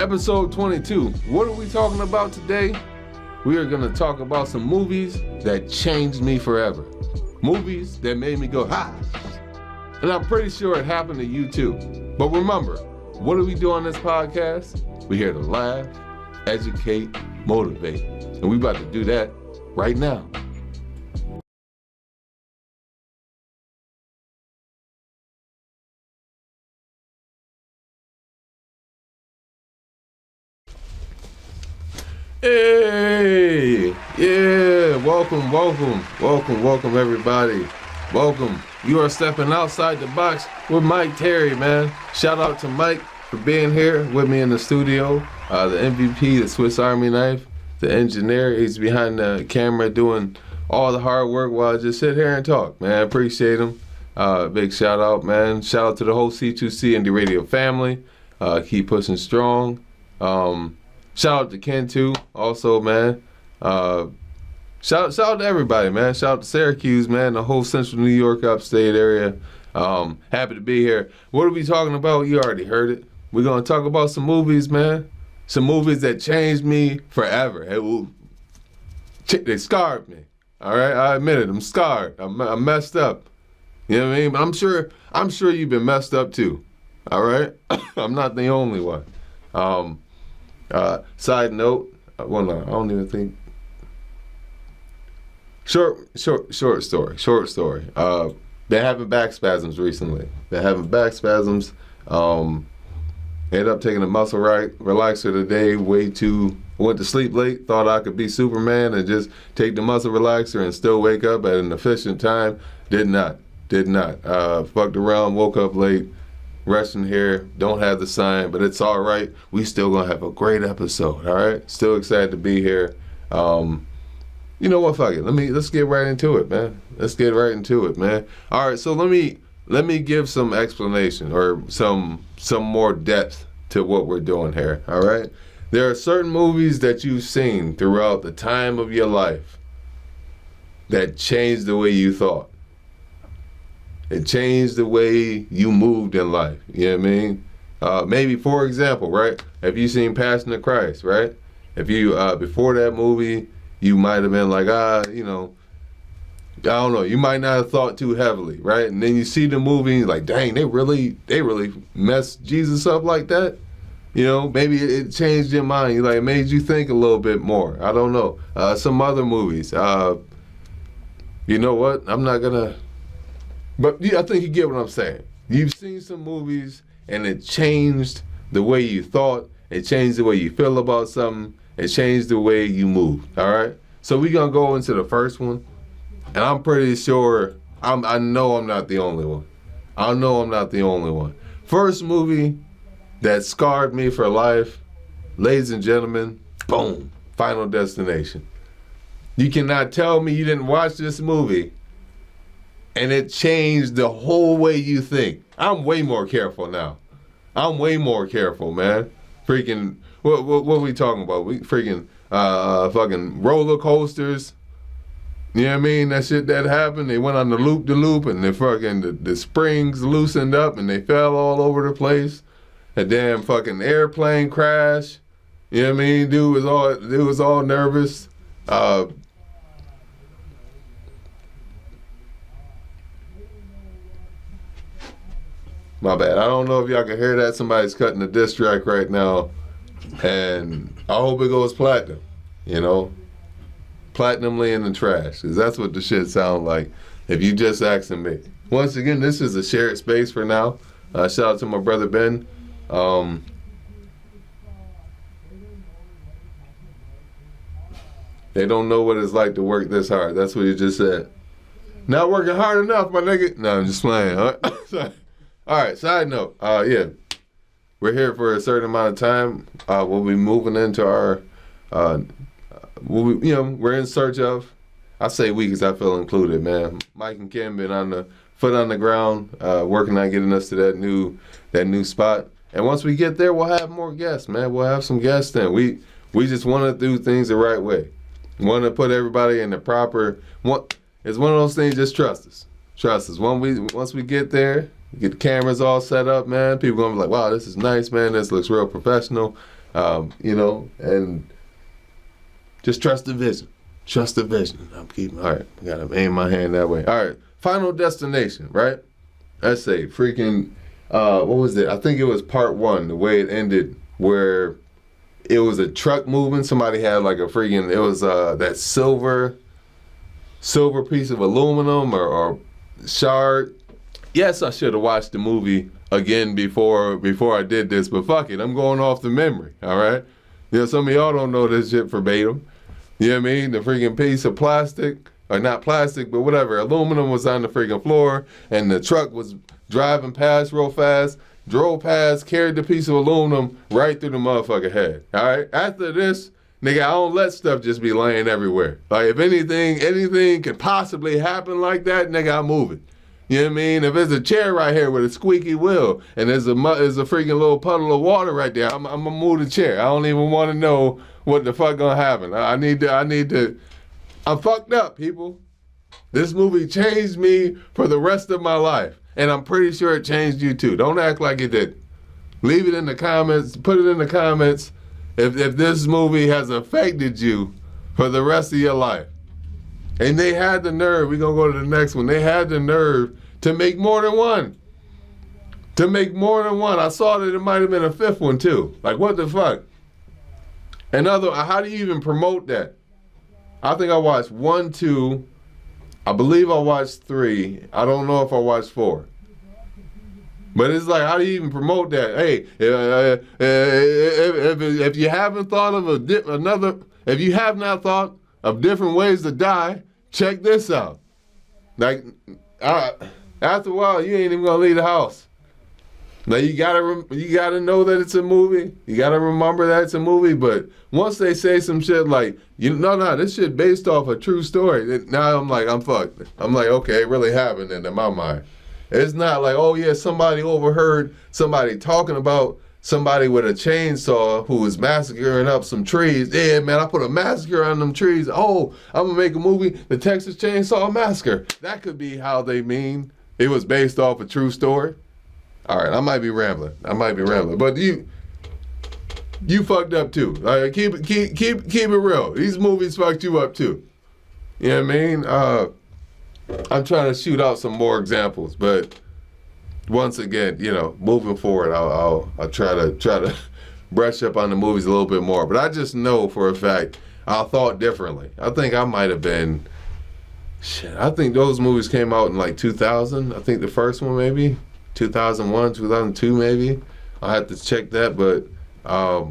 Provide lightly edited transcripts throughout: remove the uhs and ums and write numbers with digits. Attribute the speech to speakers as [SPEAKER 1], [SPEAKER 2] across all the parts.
[SPEAKER 1] Episode 22. What are we talking about today? We are going to talk about some movies that changed me forever. Movies that made me go, ha! And I'm pretty sure it happened to you too. But remember, what do we do on this podcast? We're here to laugh, educate, motivate. And we about to do that right now. Hey, yeah, welcome everybody. Welcome. You are stepping outside the box with Mike Terry, man. Shout out to Mike for being here with me in the studio. The MVP, the Swiss Army knife, the engineer. He's behind the camera doing all the hard work while I just sit here and talk, man. Appreciate him. Big shout out, man. Shout out to the whole C2C Indie Radio family. Keep pushing strong. Shout out to Ken too, also, man. Shout out to everybody, man. Shout out to Syracuse, man, the whole central New York upstate area. Happy to be here. What are we talking about? You already heard it. We're going to talk about some movies, man. Some movies that changed me forever. They scarred me. All right, I admit it. I'm scarred. I'm messed up. You know what I mean? But I'm sure you've been messed up too. All right? I'm not the only one. Side note, well, no, I don't even think. Short story. Been having back spasms recently. Ended up taking a muscle relaxer today. Went to sleep late. Thought I could be Superman and just take the muscle relaxer and still wake up at an efficient time. Did not. Fucked around. Woke up late. Resting here, don't have the sign, but it's all right. We still gonna have a great episode, all right? Still excited to be here. You know what? Fuck it. Let's get right into it, man. All right, so let me give some explanation or some more depth to what we're doing here. All right. There are certain movies that you've seen throughout the time of your life that changed the way you thought. It changed the way you moved in life. You know what I mean? Maybe, for example, right? Have you seen Passion of Christ, right? If you, before that movie, you might have been like, I don't know. You might not have thought too heavily, right? And then you see the movie and you're like, dang, they really messed Jesus up like that? You know, maybe it changed your mind. Like, it made you think a little bit more. I don't know. Some other movies. You know what? I'm not going to... But yeah, I think you get what I'm saying. You've seen some movies and it changed the way you thought. It changed the way you feel about something. It changed the way you move. All right? So we're going to go into the first one. And I'm pretty sure, I know I'm not the only one. First movie that scarred me for life, ladies and gentlemen, boom, Final Destination. You cannot tell me you didn't watch this movie and it changed the whole way you think. I'm way more careful now. Man. Freaking, what are we talking about? We freaking, fucking roller coasters. You know what I mean? That shit that happened, they went on the loop-de-loop and the springs loosened up and they fell all over the place. A damn fucking airplane crash. You know what I mean? Dude was all nervous. My bad. I don't know if y'all can hear that. Somebody's cutting a diss track right now. And I hope it goes platinum. You know? Platinumly in the trash. Because that's what the shit sound like if you just asking me. Once again, this is a shared space for now. Shout out to my brother Ben. They don't know what it's like to work this hard. That's what you just said. Not working hard enough, my nigga. No, I'm just playing. All right, side note. Yeah, we're here for a certain amount of time. We'll be moving into our, we're in search of, I say we because I feel included, man. Mike and Kim been on the foot on the ground, working on getting us to that new spot. And once we get there, we'll have more guests, man. We'll have some guests then. We just want to do things the right way. We want to put everybody in the proper. It's one of those things. Just trust us. Once we get there. Get the cameras all set up, man. People gonna be like, wow, this is nice, man. This looks real professional. And just trust the vision. Trust the vision. All right, I gotta aim my hand that way. All right, Final Destination, right? Let's say freaking, what was it? I think it was part 1, the way it ended, where it was a truck moving. Somebody had like a freaking, it was that silver piece of aluminum or shard. Yes, I should have watched the movie again before I did this, but fuck it, I'm going off the memory, all right? Some of y'all don't know this shit verbatim. You know what I mean? The freaking piece of plastic, or not plastic, but whatever, aluminum was on the freaking floor, and the truck was driving past real fast, drove past, carried the piece of aluminum right through the motherfucker head, all right? After this, nigga, I don't let stuff just be laying everywhere. Like, if anything could possibly happen like that, nigga, I move it. You know what I mean? If there's a chair right here with a squeaky wheel and there's a freaking little puddle of water right there, I'm gonna move the chair. I don't even want to know what the fuck gonna happen. I need to. I'm fucked up, people. This movie changed me for the rest of my life, and I'm pretty sure it changed you too. Don't act like it didn't. Leave it in the comments. Put it in the comments if this movie has affected you for the rest of your life. And they had the nerve, we're going to go to the next one, they had the nerve to make more than one. I saw that it might have been a 5th one too. Like, what the fuck? How do you even promote that? I think I watched 1, 2, I believe I watched 3. I don't know if I watched 4. But it's like, how do you even promote that? Hey, if you haven't thought of if you have not thought of different ways to die, check this out. Like, after a while, you ain't even gonna leave the house. Now you gotta know that it's a movie. You gotta remember that it's a movie. But once they say some shit like, no, this shit based off a true story. Now I'm like, I'm fucked. I'm like, okay, it really happened in my mind. It's not like, oh yeah, somebody overheard somebody talking about somebody with a chainsaw who was massacring up some trees. Yeah, man, I put a massacre on them trees. Oh, I'm gonna make a movie, The Texas Chainsaw Massacre. That could be how they mean it was based off a true story. All right, I might be rambling, but you fucked up too. Like, keep it real. These movies fucked you up too. You know what I mean? I'm trying to shoot out some more examples, but once again, moving forward, I'll try to brush up on the movies a little bit more. But I just know for a fact I thought differently. I think I might have been. Shit, I think those movies came out in like 2000. I think the first one maybe 2001, 2002 maybe. I have to check that, but I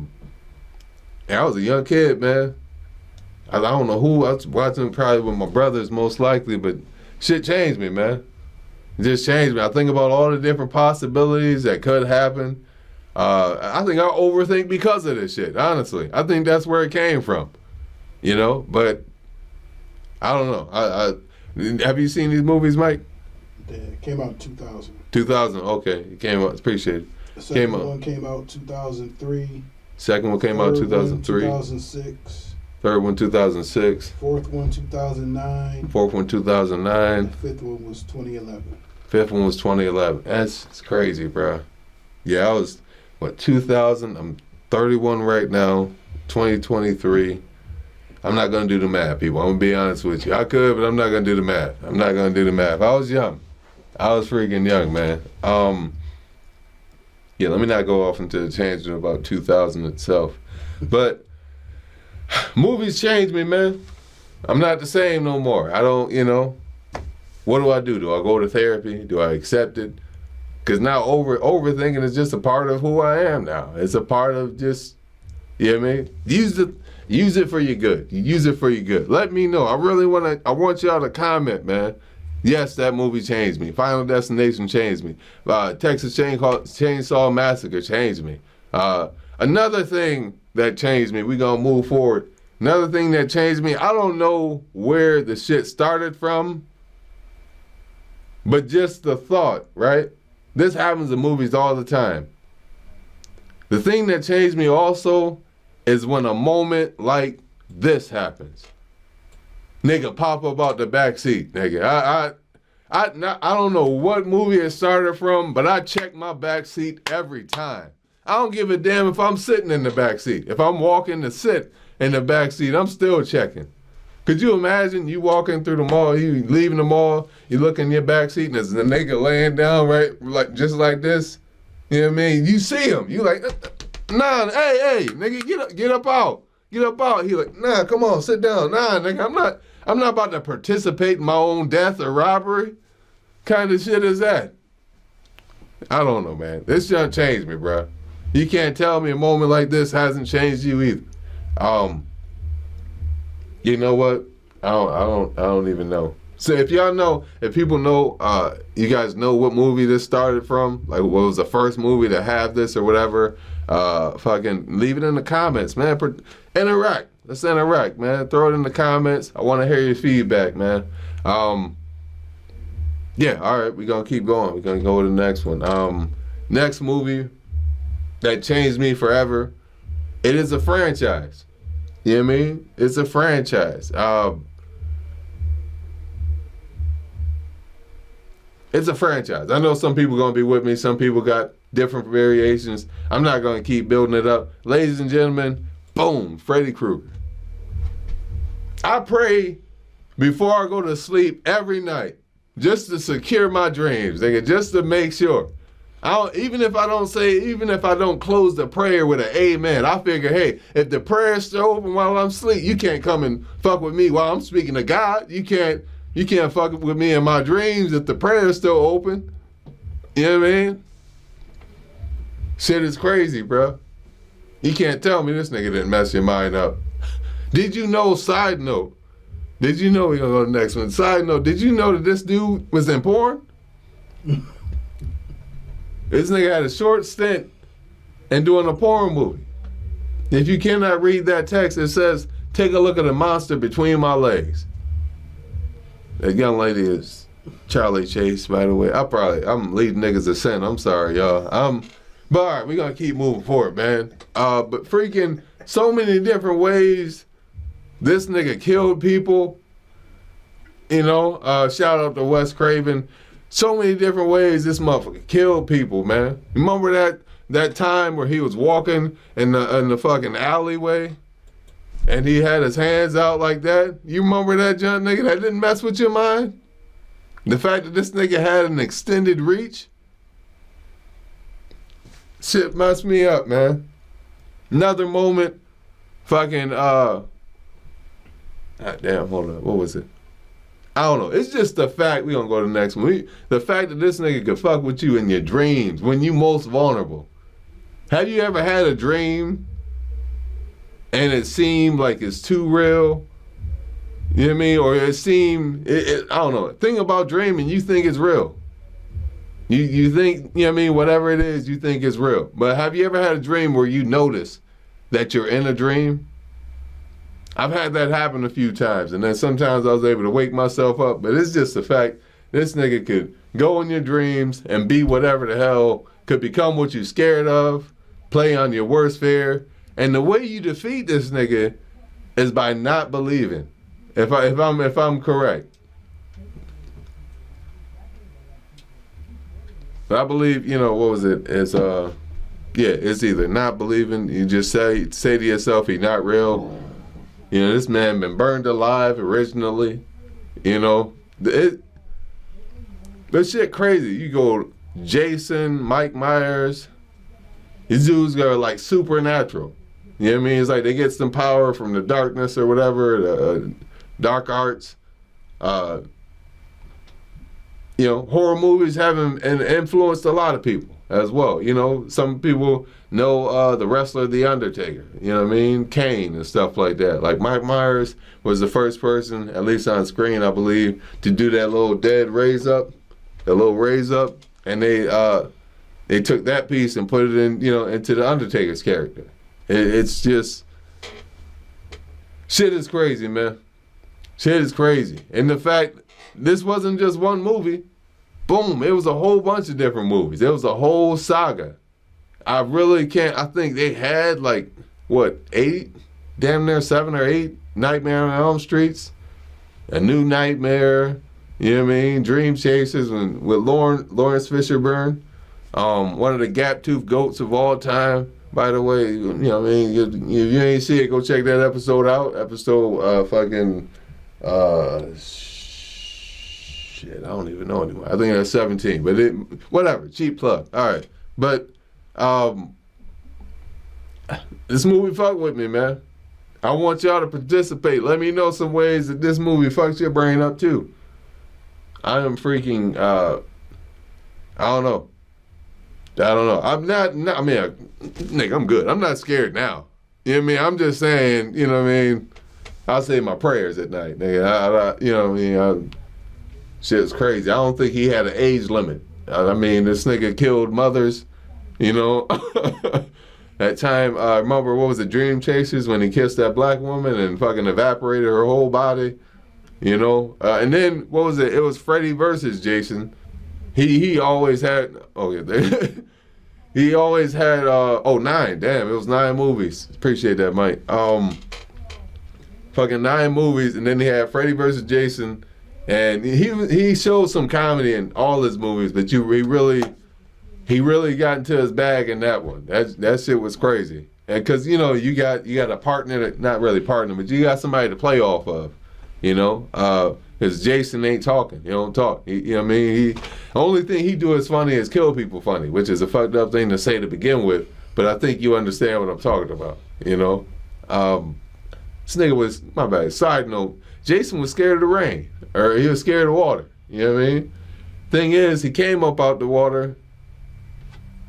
[SPEAKER 1] was a young kid, man. I don't know who I was watching, probably with my brothers most likely, but shit changed me, man. It just changed me. I think about all the different possibilities that could happen. I think I overthink because of this shit, honestly. I think that's where it came from, but I don't know. Have you seen these movies, Mike?
[SPEAKER 2] It came out in 2000.
[SPEAKER 1] 2000, okay. It came out, appreciate it.
[SPEAKER 2] The second one came out 2003.
[SPEAKER 1] Second one came out 2003.
[SPEAKER 2] 2006.
[SPEAKER 1] Third one 2006.
[SPEAKER 2] Fourth one 2009.
[SPEAKER 1] Fourth one 2009.
[SPEAKER 2] The fifth one was 2011.
[SPEAKER 1] Fifth one was 2011. It's crazy, bro. Yeah, I was, 2000? I'm 31 right now, 2023. I'm not going to do the math, people. I'm going to be honest with you. I could, but I'm not going to do the math. I was young. I was freaking young, man. Yeah, let me not go off into the tangent about 2000 itself. But movies changed me, man. I'm not the same no more. I don't, what do I do? Do I go to therapy? Do I accept it? Because now overthinking is just a part of who I am now. It's a part of just, you know what I mean? Use it for your good. Use it for your good. Let me know. I want y'all to comment, man. Yes, that movie changed me. Final Destination changed me. Texas Chainsaw Massacre changed me. Another thing that changed me, we're going to move forward. Another thing that changed me, I don't know where the shit started from, but just the thought, right? This happens in movies all the time. The thing that changed me also is when a moment like this happens. Nigga pop up out the back seat, nigga. I don't know what movie it started from, but I check my back seat every time. I don't give a damn if I'm sitting in the back seat. If I'm walking to sit in the back seat, I'm still checking. Could you imagine you walking through the mall, you leaving the mall, you look in your back seat and there's a nigga laying down like just like this? You know what I mean? You see him. You like, nah, hey, nigga, get up out. Get up out. He like, nah, come on, sit down. Nah, nigga, I'm not about to participate in my own death or robbery. Kind of shit is that? I don't know, man. This shit changed me, bro. You can't tell me a moment like this hasn't changed you either. You know what? I don't even know. So if y'all know, if people know, you guys know what movie this started from, like what was the first movie to have this or whatever, fucking leave it in the comments, man. Interact. Let's interact, man. Throw it in the comments. I want to hear your feedback, man. Yeah, all right, we're going to keep going. We're going to go to the next one. Next movie that changed me forever, it is a franchise. You know what I mean? It's a franchise. It's a franchise. I know some people going to be with me. Some people got different variations. I'm not going to keep building it up. Ladies and gentlemen, boom, Freddy Krueger. I pray before I go to sleep every night just to secure my dreams, nigga, just to make sure. Even if I don't close the prayer with an amen, I figure, hey, if the prayer is still open while I'm asleep, you can't come and fuck with me while I'm speaking to God. You can't fuck with me in my dreams if the prayer is still open. You know what I mean? Shit is crazy, bro. You can't tell me this nigga didn't mess your mind up. Did you know, side note, we're going to go to the next one. Side note, did you know that this dude was in porn? This nigga had a short stint in doing a porn movie. If you cannot read that text, it says, take a look at the monster between my legs. That young lady is Charlie Chase, by the way. I'm leading niggas to sin. I'm sorry, y'all. But all right, we're going to keep moving forward, man. But freaking so many different ways this nigga killed people. You know, shout out to Wes Craven. So many different ways this motherfucker killed people, man. Remember that time where he was walking in the fucking alleyway and he had his hands out like that? You remember that, John, nigga? That didn't mess with your mind? The fact that this nigga had an extended reach? Shit messed me up, man. Another moment, fucking, damn, hold on. What was it? I don't know. It's just the fact, we gonna go to the next one. The fact that this nigga could fuck with you in your dreams when you most vulnerable. Have you ever had a dream and it seemed like it's too real? You know what I mean? Or it seemed, I don't know. Thing about dreaming, you think it's real. You think, you know what I mean? Whatever it is, you think it's real. But have you ever had a dream where you notice that you're in a dream? I've had that happen a few times, and then sometimes I was able to wake myself up, but it's just the fact this nigga could go in your dreams and be whatever the hell, could become what you're scared of, play on your worst fear, and the way you defeat this nigga is by not believing. If I'm correct. But I believe, you know, what was it? It's it's either not believing, you just say to yourself, he's not real. You know, this man been burned alive originally. You know, this shit crazy. You go Jason, Mike Myers, these dudes are like supernatural. You know what I mean? It's like they get some power from the darkness or whatever, the dark arts. You know, horror movies haven't influenced a lot of people as well. You know, some people know the wrestler The Undertaker, you know what I mean? Kane and stuff like that. Like Mike Myers was the first person, at least on screen, I believe, to do that little dead raise up, and they took that piece and put it in, you know, into the Undertaker's character. It's just, shit is crazy, man. Shit is crazy. And the fact, this wasn't just one movie. Boom, it was a whole bunch of different movies. It was a whole saga. I really can't, I think they had like, what, 8? Damn near 7 or 8 Nightmare on Elm Streets. A New Nightmare, you know what I mean? Dream Chasers with Lawrence Fishburne. One of the gap-toothed goats of all time. By the way, you know what I mean? If you ain't see it, go check that episode out. Shit, I don't even know anymore. I think that's 17, but whatever, cheap plug. All right, but this movie fucked with me, man. I want y'all to participate. Let me know some ways that this movie fucks your brain up too. I am freaking. I don't know. I'm not. I mean, nigga, I'm good. I'm not scared now. You know what I mean? I'm just saying. You know what I mean? I'll say my prayers at night, nigga. You know what I mean? Shit's crazy. I don't think he had an age limit. I mean, this nigga killed mothers. You know. That time, remember, what was it, Dream Chasers, when he kissed that black woman and fucking evaporated her whole body, you know? And then, what was it? It was Freddy versus Jason. He always had, he always had, 9, damn, it was 9 movies. Appreciate that, Mike. Fucking 9 movies, and then he had Freddy versus Jason, and he showed some comedy in all his movies, but he really got into his bag in that one. That shit was crazy. And because, you know, you got a partner, not really partner, but you got somebody to play off of, you know? Because Jason ain't talking. He don't talk. You know what I mean? The only thing he do is funny is kill people funny, which is a fucked up thing to say to begin with. But I think you understand what I'm talking about, you know? This nigga was, my bad, side note, Jason was scared of the rain. Or he was scared of water. You know what I mean? Thing is, he came up out the water.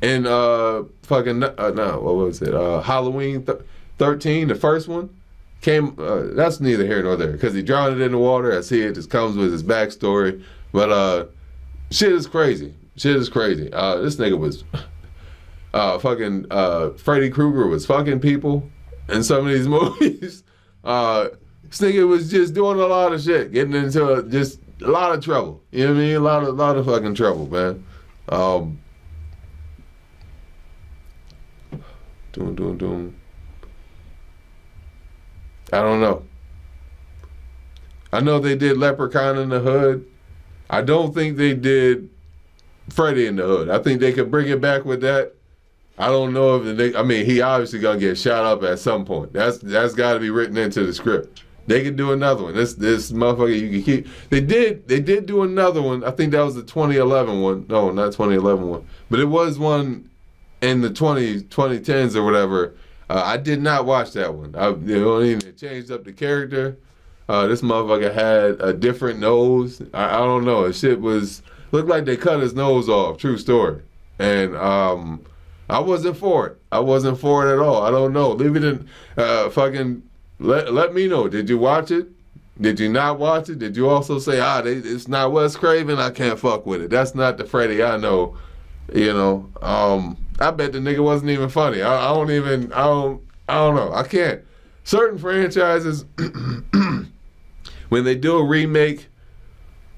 [SPEAKER 1] And what was it? Halloween 13, the first one, came. That's neither here nor there because he drowned it in the water. I see it just comes with his backstory. But shit is crazy. This nigga was Freddy Krueger was fucking people in some of these movies. This nigga was just doing a lot of shit, getting into just a lot of trouble. You know what I mean? A lot of fucking trouble, man. Doom. I don't know. I know they did Leprechaun in the Hood. I don't think they did Freddy in the Hood. I think they could bring it back with that. I don't know if he obviously gonna get shot up at some point. That's got to be written into the script. They could do another one. This motherfucker you can keep. They did do another one. I think that was the 2011 one. No, not 2011 one, but it was one in the 2010s or whatever. I did not watch that one. They changed up the character. This motherfucker had a different nose. I don't know. Shit looked like they cut his nose off. True story. And I wasn't for it. I wasn't for it at all. I don't know. Leave it in let me know. Did you watch it? Did you not watch it? Did you also say, it's not Wes Craven, I can't fuck with it. That's not the Freddy I know. You know. I bet the nigga wasn't even funny. I don't know. I can't. Certain franchises, when they do a remake,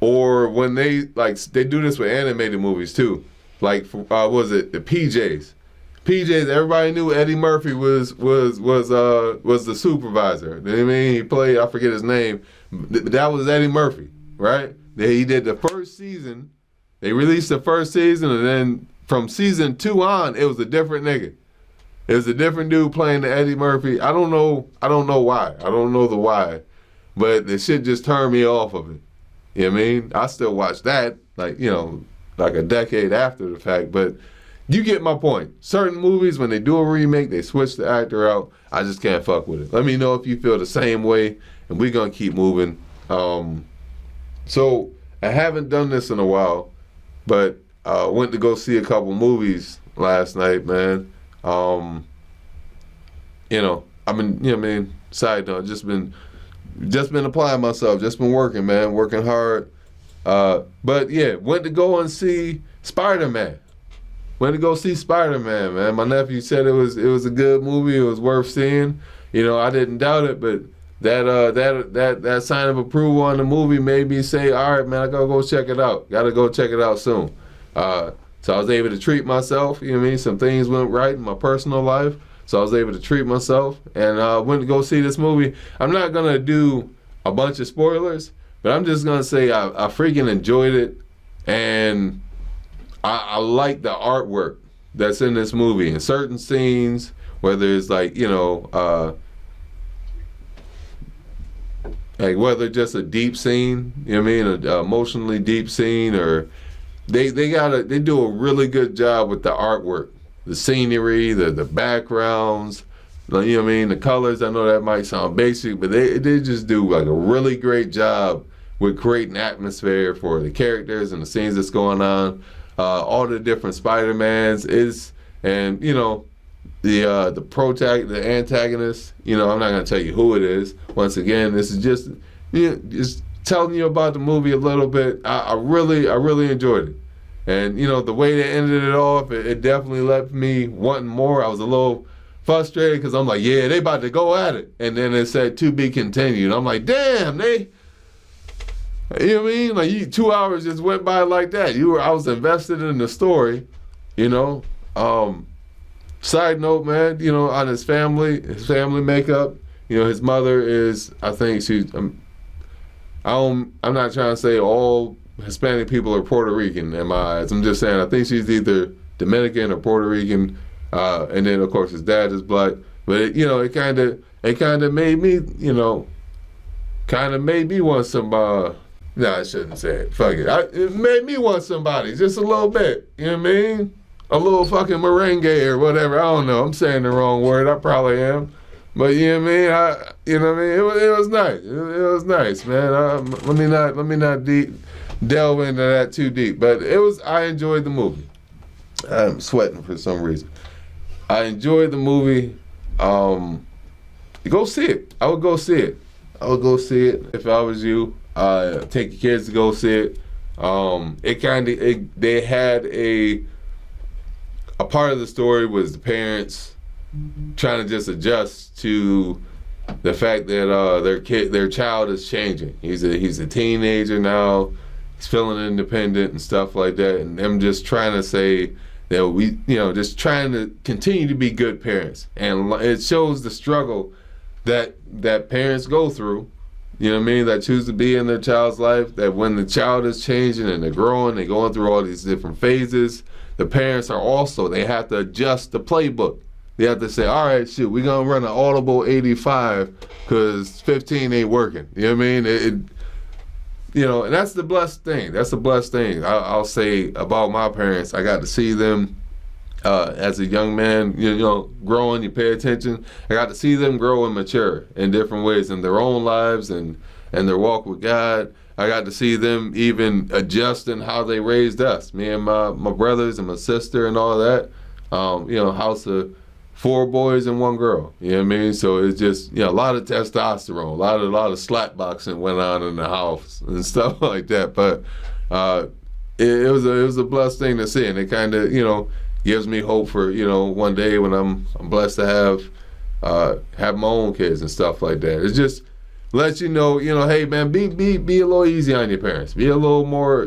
[SPEAKER 1] or when they do this with animated movies too. Like, was it the PJs? PJs, everybody knew Eddie Murphy was the supervisor. You know what I mean? He played, I forget his name. That was Eddie Murphy, right? He did the first season. They released the first season, and then from season 2 on, it was a different nigga. It was a different dude playing the Eddie Murphy. I don't know why. I don't know the why. But the shit just turned me off of it. You know what I mean? I still watch that, like a decade after the fact. But you get my point. Certain movies, when they do a remake, they switch the actor out. I just can't fuck with it. Let me know if you feel the same way, and we're going to keep moving. So I haven't done this in a while, but went to go see a couple movies last night, man. I've been, side note, just been applying myself, just been working, man, working hard. But yeah, went to go and see Spider-Man. Man. My nephew said it was a good movie. It was worth seeing. I didn't doubt it, but that sign of approval on the movie made me say, all right, man, I gotta go check it out. Gotta go check it out soon. So I was able to treat myself. You know what I mean? Some things went right in my personal life, so I was able to treat myself and went to go see this movie. I'm not gonna do a bunch of spoilers, but I'm just gonna say I freaking enjoyed it, and I like the artwork that's in this movie. In certain scenes, whether it's like, like whether just a deep scene, you know what I mean, an emotionally deep scene, or they do a really good job with the artwork, the scenery, the backgrounds, you know what I mean, the colors. I know that might sound basic, but they just do like a really great job with creating atmosphere for the characters and the scenes that's going on. All the different Spider-Mans and the antagonist. I'm not gonna tell you who it is. Once again, this is just just telling you about the movie a little bit. I really enjoyed it, and the way they ended it off, it definitely left me wanting more. I was a little frustrated because I'm like, yeah, they about to go at it, and then it said to be continued. I'm like, damn, they. You know what I mean? Like 2 hours just went by like that. I was invested in the story, Side note, man, on his family makeup, his mother is, I think she's, I'm not trying to say all Hispanic people are Puerto Rican in my eyes. I'm just saying I think she's either Dominican or Puerto Rican, and then of course his dad is black. But it kind of made me, want some. No, I shouldn't say it. Fuck it. It made me want somebody just a little bit. You know what I mean? A little fucking merengue or whatever. I don't know. I'm saying the wrong word. I probably am. But you know what I mean? It was nice. It was nice, man. Let me not delve into that too deep. But I enjoyed the movie. I'm sweating for some reason. I enjoyed the movie. Go see it. I would go see it. If I was you. Take your kids to go see it. They had a part of the story was the parents trying to just adjust to the fact that their child is changing. He's a teenager now. He's feeling independent and stuff like that, and them just trying to say that we, just trying to continue to be good parents. And it shows the struggle that parents go through. You know what I mean? That choose to be in their child's life, that when the child is changing and they're growing, they're going through all these different phases, the parents they have to adjust the playbook. They have to say, all right, shoot, we're going to run an audible 85 because 15 ain't working. You know what I mean? And that's the blessed thing. That's the blessed thing. I'll say about my parents. I got to see them as a young man, growing, you pay attention. I got to see them grow and mature in different ways in their own lives and their walk with God. I got to see them even adjust in how they raised us, me and my brothers and my sister and all that. House of 4 boys and 1 girl. You know what I mean? So it's just, a lot of testosterone, a lot of slap boxing went on in the house and stuff like that. But it was a blessed thing to see, and it kind of, gives me hope for, one day when I'm blessed to have my own kids and stuff like that. It just lets you know, hey man, be a little easy on your parents. Be a little more,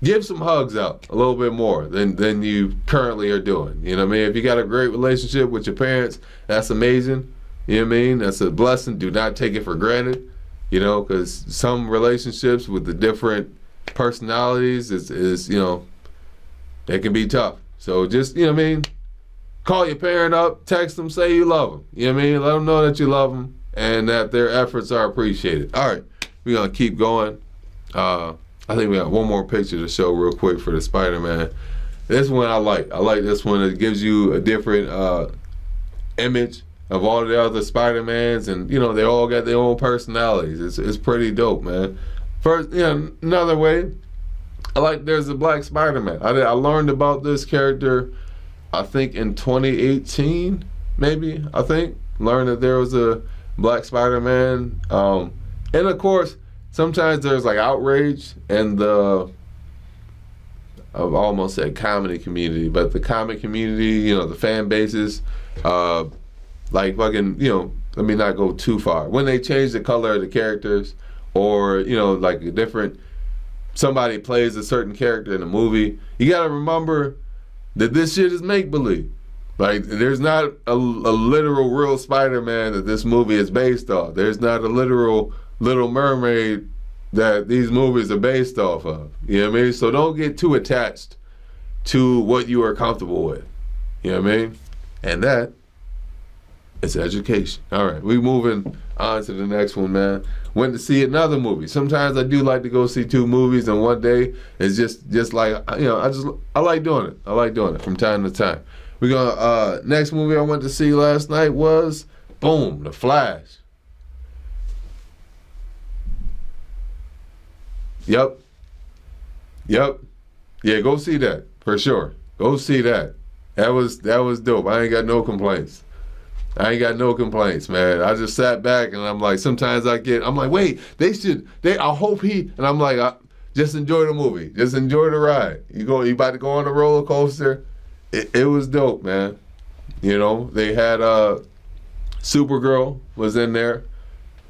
[SPEAKER 1] give some hugs out a little bit more than you currently are doing. You know what I mean? If you got a great relationship with your parents, that's amazing. You know what I mean? That's a blessing. Do not take it for granted, because some relationships with the different personalities is it can be tough. So just, call your parent up, text them, say you love them. You know what I mean? Let them know that you love them and that their efforts are appreciated. All right, we're going to keep going. I think we got one more picture to show real quick for the Spider-Man. This one I like. I like this one. It gives you a different image of all the other Spider-Mans, and, they all got their own personalities. It's pretty dope, man. First, another way, there's a black Spider-Man. I learned about this character, I think in 2018, maybe, learned that there was a black Spider-Man. And of course, sometimes there's like outrage in I've almost said comedy community, but the comic community, the fan bases, let me not go too far. When they change the color of the characters, or, like a different, somebody plays a certain character in a movie, you gotta remember that this shit is make-believe. Like, there's not a literal real Spider-Man that this movie is based off. There's not a literal Little Mermaid that these movies are based off of. You know what I mean? So don't get too attached to what you are comfortable with. You know what I mean? And that is education. All right, we moving on to the next one, man. Went to see another movie. Sometimes I do like to go see 2 movies in one day. It's just like, you know, I like doing it. I like doing it from time to time. We're gonna next movie I went to see last night was boom, The Flash. Yep. Yeah, go see that for sure. Go see that. That was dope. I ain't got no complaints. Man. I just sat back and I'm like, sometimes I'm like, wait, I hope and I'm like, just enjoy the movie. Just enjoy the ride. You about to go on the roller coaster. It was dope, man. You know, they had Supergirl was in there.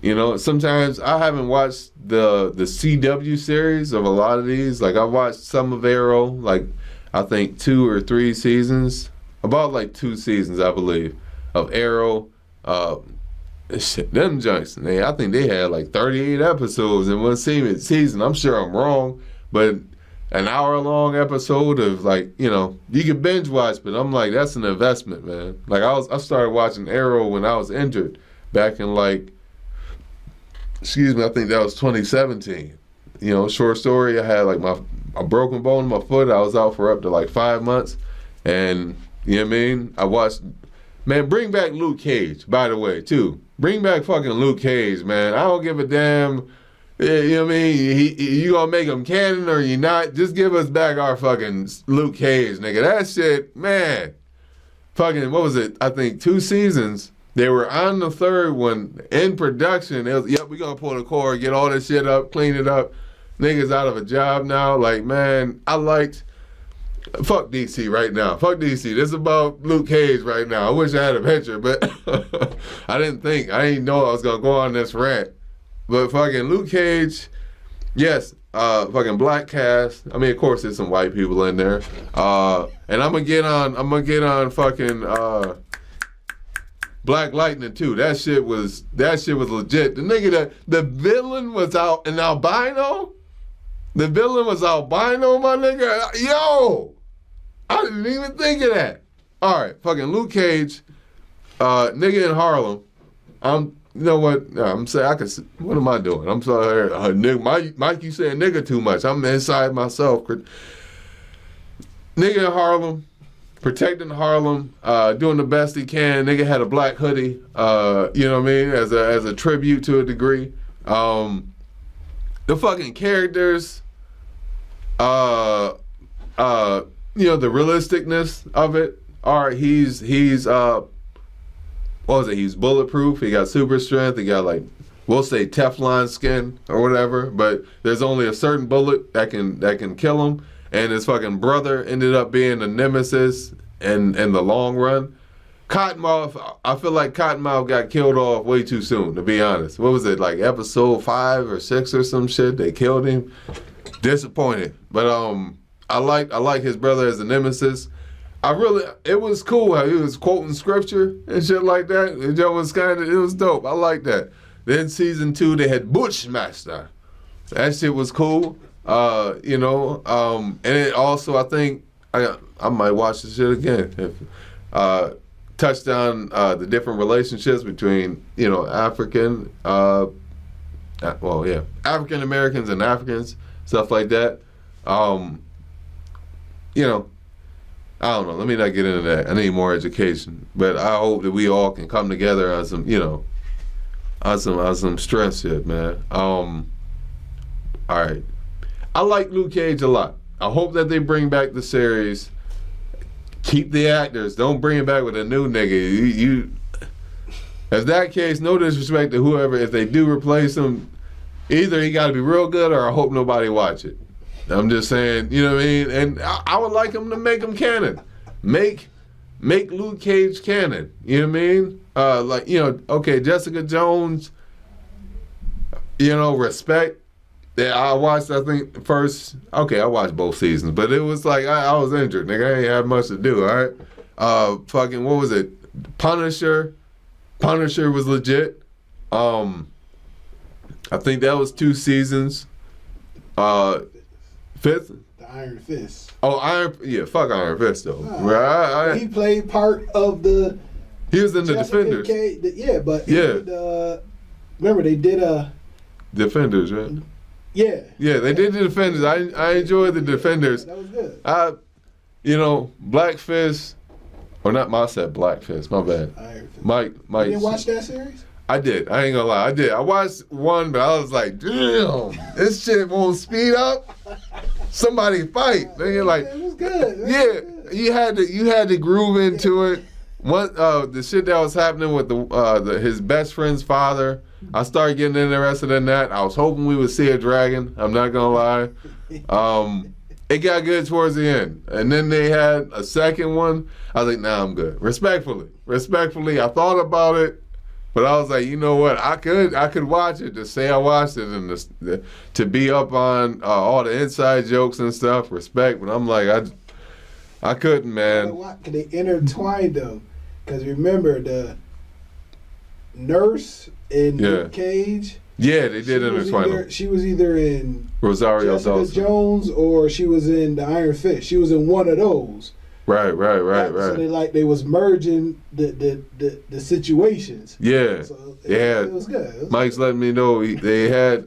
[SPEAKER 1] You know, sometimes I haven't watched the CW series of a lot of these. Like I watched some of Arrow, like I think 2 or 3 seasons, about like 2 seasons, I believe, of Arrow. Them joints, I think they had like 38 episodes in one season. I'm sure I'm wrong, but an hour-long episode of like, you know, you can binge watch, but I'm like, that's an investment, man. Like I started watching Arrow when I was injured back in like, I think that was 2017. You know, short story, I had like a broken bone in my foot. I was out for up to like 5 months. And, you know what I mean? I watched, man, bring back Luke Cage, by the way, too. Bring back fucking Luke Cage, man. I don't give a damn, you know what I mean? You gonna make him canon or you not? Just give us back our fucking Luke Cage, nigga. That shit, man. Fucking, what was it? I think 2 seasons. They were on the 3rd one in production. It was, yep, we gonna pull the cord, get all this shit up, clean it up. Niggas out of a job now. Like, man, fuck DC right now. Fuck DC. This is about Luke Cage right now. I wish I had a picture, but I didn't know I was gonna go on this rant. But fucking Luke Cage, yes, fucking black cast. I mean, of course, there's some white people in there. And I'm gonna get on fucking Black Lightning too. That shit was legit. The nigga the villain was out an albino. The villain was albino, my nigga. Yo, I didn't even think of that. All right, fucking Luke Cage, nigga in Harlem. You know what? I'm saying what am I doing? I'm sorry, nigga. Mike, you saying nigga too much. I'm inside myself. Nigga in Harlem. Protecting Harlem, doing the best he can. Nigga had a black hoodie, you know what I mean, as a tribute to a degree. The fucking characters, you know, the realisticness of it. All right, he's what was it? He's bulletproof. He got super strength. He got like, we'll say Teflon skin or whatever. But there's only a certain bullet that can kill him. And his fucking brother ended up being a nemesis in the long run. Cottonmouth, I feel like Cottonmouth got killed off way too soon, to be honest. What was it, like episode 5 or 6 or some shit? They killed him. Disappointed. But I like his brother as a nemesis. It was cool how he was quoting scripture and shit like that. It was dope. I like that. Then season 2, they had Bushmaster. That shit was cool. You know, and it also, I think, I might watch this shit again. If touched on the different relationships between, you know, African Americans and Africans, stuff like that. You know, I don't know. Let me not get into that. I need more education, but I hope that we all can come together on some, you know, on some stress shit, man. All right. I like Luke Cage a lot. I hope that they bring back the series. Keep the actors. Don't bring it back with a new nigga. As that case, no disrespect to whoever, if they do replace him, either he got to be real good or I hope nobody watch it. I'm just saying, you know what I mean? And I would like him to make him canon. Make Luke Cage canon. You know what I mean? Like, you know, okay, Jessica Jones, you know, respect. Yeah, I watched, I think, I watched both seasons, but it was like, I was injured, nigga. I ain't had much to do, all right? Fucking, what was it? Punisher was legit. I think that was 2 seasons. Fifth.
[SPEAKER 2] The Iron Fist.
[SPEAKER 1] Oh, fuck Iron Fist though.
[SPEAKER 2] He played part of the.
[SPEAKER 1] He was in the
[SPEAKER 2] Jessica
[SPEAKER 1] Defenders.
[SPEAKER 2] yeah, but
[SPEAKER 1] Yeah.
[SPEAKER 2] remember they did
[SPEAKER 1] Defenders, right?
[SPEAKER 2] Yeah.
[SPEAKER 1] Yeah, they did the Defenders. I enjoyed the Defenders.
[SPEAKER 2] That was good.
[SPEAKER 1] Black Fist, or not. I said Black Fist. My bad.
[SPEAKER 2] Iron Fist.
[SPEAKER 1] Mike.
[SPEAKER 2] You didn't watch that series?
[SPEAKER 1] I did. I ain't gonna lie. I did. I watched one, but I was like, damn, this shit won't speed up. Somebody fight. Then you're like,
[SPEAKER 2] it was good.
[SPEAKER 1] yeah, you had to groove into it. One the shit that was happening with his best friend's father, I started getting interested in that. I was hoping we would see a dragon. I'm not gonna lie. It got good towards the end, and then they had a second one. I was like, nah, I'm good. Respectfully, I thought about it, but I was like, you know what? I could watch it to say I watched it and to be up on all the inside jokes and stuff. Respect, but I'm like, I couldn't, man.
[SPEAKER 2] Cause they intertwined though. Because remember the nurse in Luke Cage.
[SPEAKER 1] Yeah, they did intertwine them.
[SPEAKER 2] She was either in
[SPEAKER 1] Rosario
[SPEAKER 2] Jessica
[SPEAKER 1] Dawson
[SPEAKER 2] Jones or she was in the Iron Fist. She was in one of those.
[SPEAKER 1] Right.
[SPEAKER 2] So they was merging the situations.
[SPEAKER 1] Yeah.
[SPEAKER 2] So
[SPEAKER 1] it
[SPEAKER 2] was good.
[SPEAKER 1] Mike's letting me know they had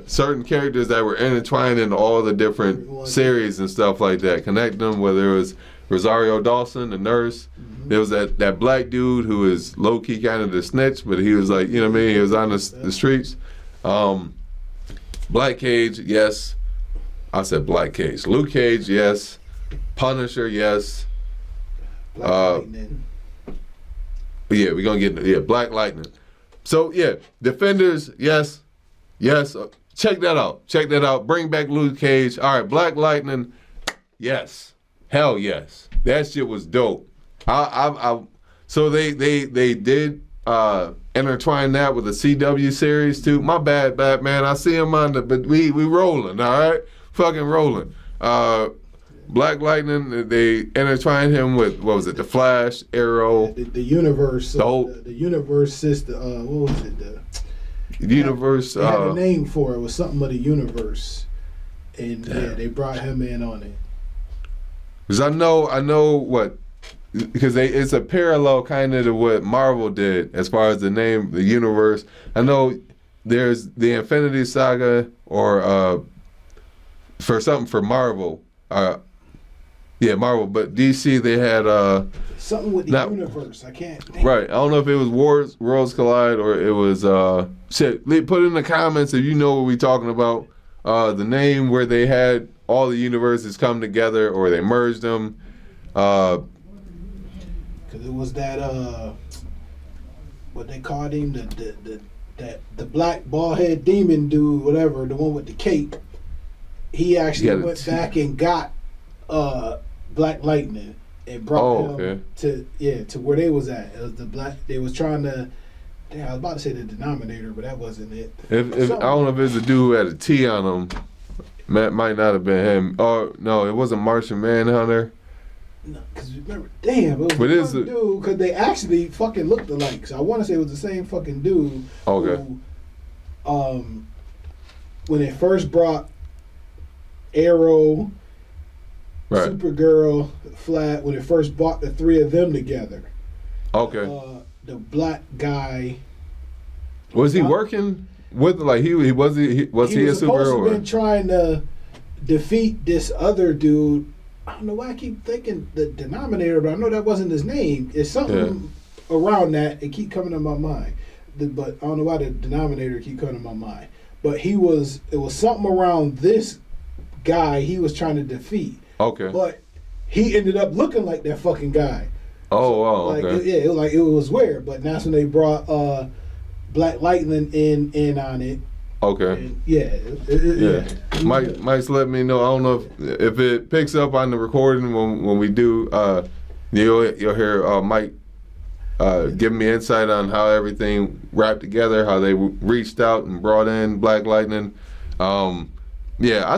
[SPEAKER 1] certain characters that were intertwined in all the different series and stuff like that. Connect them, whether it was Rosario Dawson, the nurse. Mm-hmm. There was that black dude who was low key kind of the snitch, but he was like, you know what I mean? He was on the streets. Black Cage, yes. I said Black Cage. Luke Cage, yes. Punisher, yes.
[SPEAKER 2] Black Lightning.
[SPEAKER 1] Yeah, we're gonna get Black Lightning. So yeah, Defenders, yes. Check that out. Bring back Luke Cage. All right, Black Lightning, yes. Hell yes. That shit was dope. So they did intertwine that with the CW series too. My bad, man. I see him on but we rolling, all right? Fucking rolling. Black Lightning, they intertwined him with, what was it, The Flash, Arrow.
[SPEAKER 2] The universe.
[SPEAKER 1] The whole...
[SPEAKER 2] The universe system, what was it?
[SPEAKER 1] The universe.
[SPEAKER 2] They had a name for it. It was something of the universe. And they brought him in on it.
[SPEAKER 1] Because I know what, because it's a parallel kind of to what Marvel did as far as the name, the universe. I know there's the Infinity Saga or for Marvel. Marvel, but DC they had
[SPEAKER 2] something with the universe. I can't.
[SPEAKER 1] Right, I don't know if it was Worlds Collide or it was shit. Put in the comments if you know what we're talking about. The name where they had all the universes come together or they merged them.
[SPEAKER 2] Because it was that what they called him, the black bald head demon dude, whatever, the one with the cape. He actually went back and got Black Lightning and brought him to where they was at. It was the black. They was trying to. I was about to say the denominator, but that wasn't it.
[SPEAKER 1] If I don't know if it's a dude who had a T on him. That might not have been him. Oh no, it wasn't Martian Manhunter.
[SPEAKER 2] No, because remember, damn, it was one dude. Because they actually fucking looked alike. So I want to say it was the same fucking dude.
[SPEAKER 1] Okay.
[SPEAKER 2] Who, when they first brought Arrow, right. Supergirl, Flat, when they first brought the three of them together.
[SPEAKER 1] Okay.
[SPEAKER 2] The black guy.
[SPEAKER 1] Was he working with was he a Supergirl?
[SPEAKER 2] He was been trying to defeat this other dude. I don't know why I keep thinking the denominator, but I know that wasn't his name. It's something around that. It keep coming to my mind. But I don't know why the denominator keep coming to my mind. But it was something around this guy he was trying to defeat.
[SPEAKER 1] Okay.
[SPEAKER 2] But he ended up looking like that fucking guy.
[SPEAKER 1] Okay.
[SPEAKER 2] It was weird. But that's when they brought Black Lightning in on it.
[SPEAKER 1] Okay.
[SPEAKER 2] And
[SPEAKER 1] Mike's let me know. I don't know if it picks up on the recording when we do. You'll hear Mike giving me insight on how everything wrapped together, how they reached out and brought in Black Lightning. I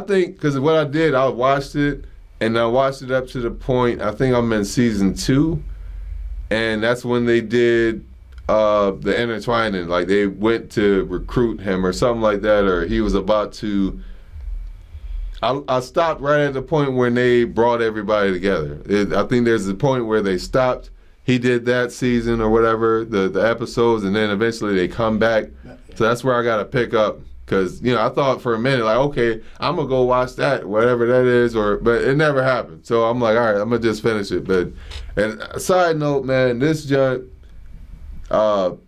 [SPEAKER 1] think because what I did, I watched it and I watched it up to the point I think I'm in season 2, and that's when they did the intertwining. Like they went to recruit him or something like that, or he was about to. I stopped right at the point when they brought everybody together. I think there's a point where they stopped. He did that season or whatever, the episodes, and then eventually they come back. So that's where I got to pick up. Because, I thought for a minute, like, okay, I'm going to go watch that, whatever that is, but it never happened. So I'm like, all right, I'm going to just finish it. But, and a side note, man, this junk, I'm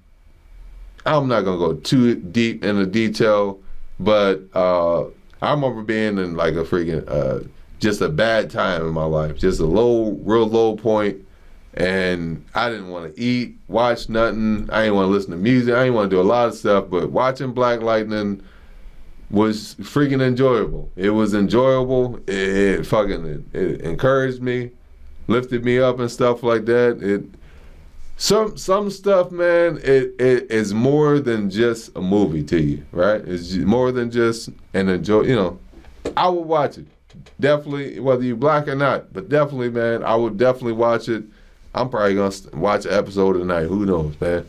[SPEAKER 1] not going to go too deep into detail, but I remember being in like a freaking, just a bad time in my life, just a real low point, and I didn't want to eat, watch nothing. I didn't want to listen to music. I didn't want to do a lot of stuff, but watching Black Lightning was freaking enjoyable. It was enjoyable. It encouraged me, lifted me up and stuff like that. Some stuff, man, it is more than just a movie to you, right? It's more than just an enjoy. I would watch it. Definitely, whether you're black or not, but definitely, man, I would definitely watch it. I'm probably going to watch an episode tonight. Who knows, man?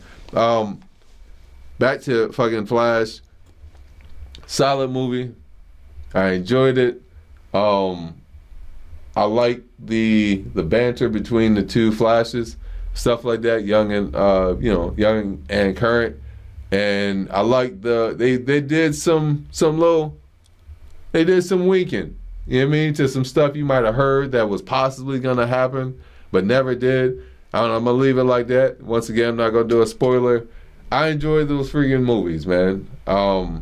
[SPEAKER 1] Back to fucking Flash. Solid movie. I enjoyed it. I like the banter between the two Flashes, stuff like that, young and current. And I like they did some winking. You know what I mean? To some stuff you might have heard that was possibly gonna happen, but never did. I don't know, I'm gonna leave it like that. Once again, I'm not gonna do a spoiler. I enjoyed those freaking movies, man. I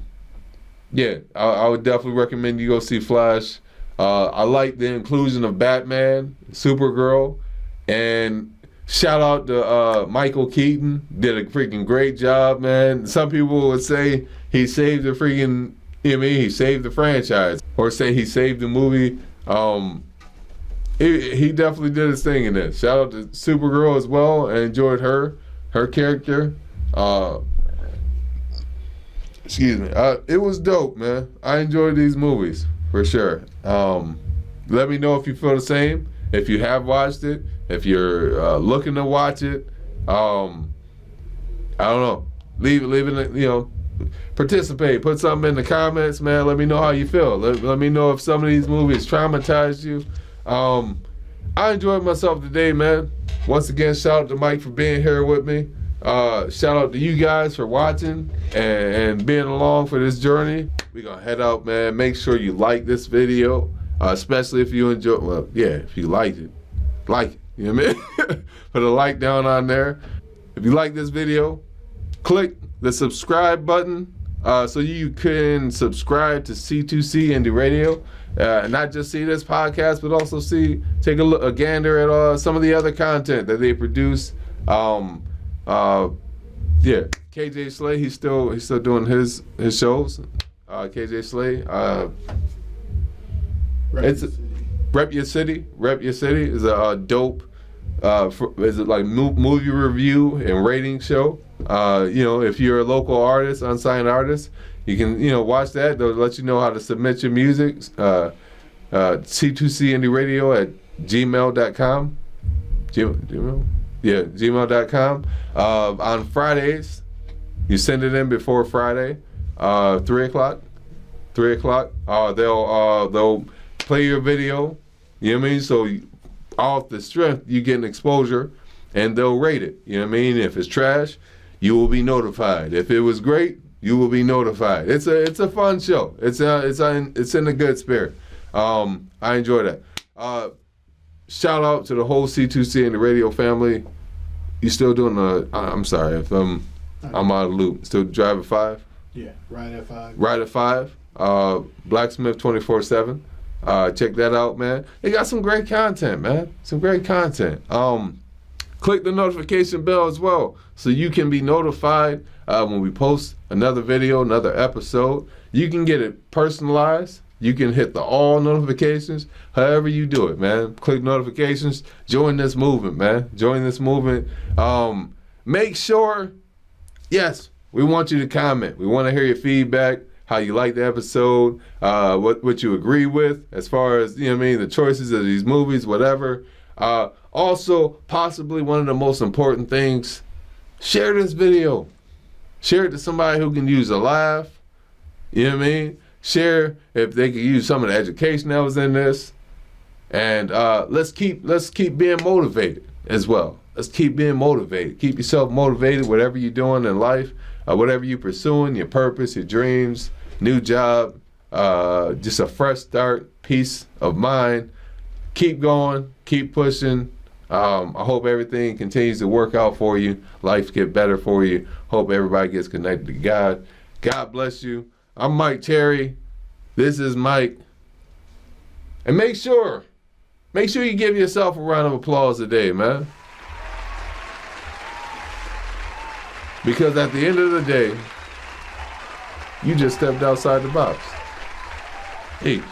[SPEAKER 1] would definitely recommend you go see Flash. I like the inclusion of Batman, Supergirl, and shout out to Michael Keaton. Did a freaking great job, man. Some people would say he saved the freaking, he saved the franchise, or say he saved the movie. He definitely did his thing in this. Shout out to Supergirl as well. I enjoyed her character. Excuse me. It was dope, man. I enjoyed these movies for sure. Let me know if you feel the same. If you have watched it, if you're looking to watch it, I don't know. Leave it. Participate. Put something in the comments, man. Let me know how you feel. Let me know if some of these movies traumatized you. I enjoyed myself today, man. Once again, shout out to Mike for being here with me. Shout out to you guys for watching and being along for this journey. We're going to head out, man. Make sure you like this video, especially if you enjoy. Well, yeah, if you liked it, like it. You know what I mean? Put a like down on there. If you like this video, click the subscribe button so you can subscribe to C2C Indie Radio. Not just see this podcast, but also take a gander at some of the other content that they produce. KJ Slay, he's still doing his shows. KJ Slay, Rep Your City is a dope. Is it like movie review and rating show? If you're a local artist, unsigned artist, you can watch that. They'll let you know how to submit your music. C2C Indie Radio at gmail.com. Gmail? Yeah, gmail.com. On Fridays, you send it in before Friday, 3 o'clock. 3 o'clock. They'll play your video. You know what I mean? So off the strength, you get an exposure, and they'll rate it. You know what I mean? If it's trash, you will be notified. If it was great, you will be notified. It's a fun show. It's in a good spirit. I enjoy that. Shout out to the whole C2C and the radio family. You still doing I'm sorry if I'm out of loop. Still drive at 5?
[SPEAKER 2] Yeah, right at 5.
[SPEAKER 1] Right at 5. Blacksmith 24/7. Check that out, man. They got some great content, man. Some great content. Click the notification bell as well so you can be notified when we post another video, another episode. You can get it personalized. You can hit the all notifications, however you do it, man. Click notifications. Join this movement, man. Join this movement. Make sure, yes, we want you to comment. We want to hear your feedback, how you like the episode, what you agree with as far as, the choices of these movies, whatever. Also, possibly one of the most important things, Share this video. Share it to somebody who can use a laugh. You know what I mean? Share if they can use some of the education that was in this. And let's keep being motivated as well. Let's keep being motivated. Keep yourself motivated, whatever you're doing in life, whatever you're pursuing, your purpose, your dreams, new job, just a fresh start, peace of mind. Keep going, keep pushing. I hope everything continues to work out for you. Life get better for you. Hope everybody gets connected to God. God bless you. I'm Mike Terry. This is Mike. And make sure you give yourself a round of applause today, man. Because at the end of the day, you just stepped outside the box. Peace.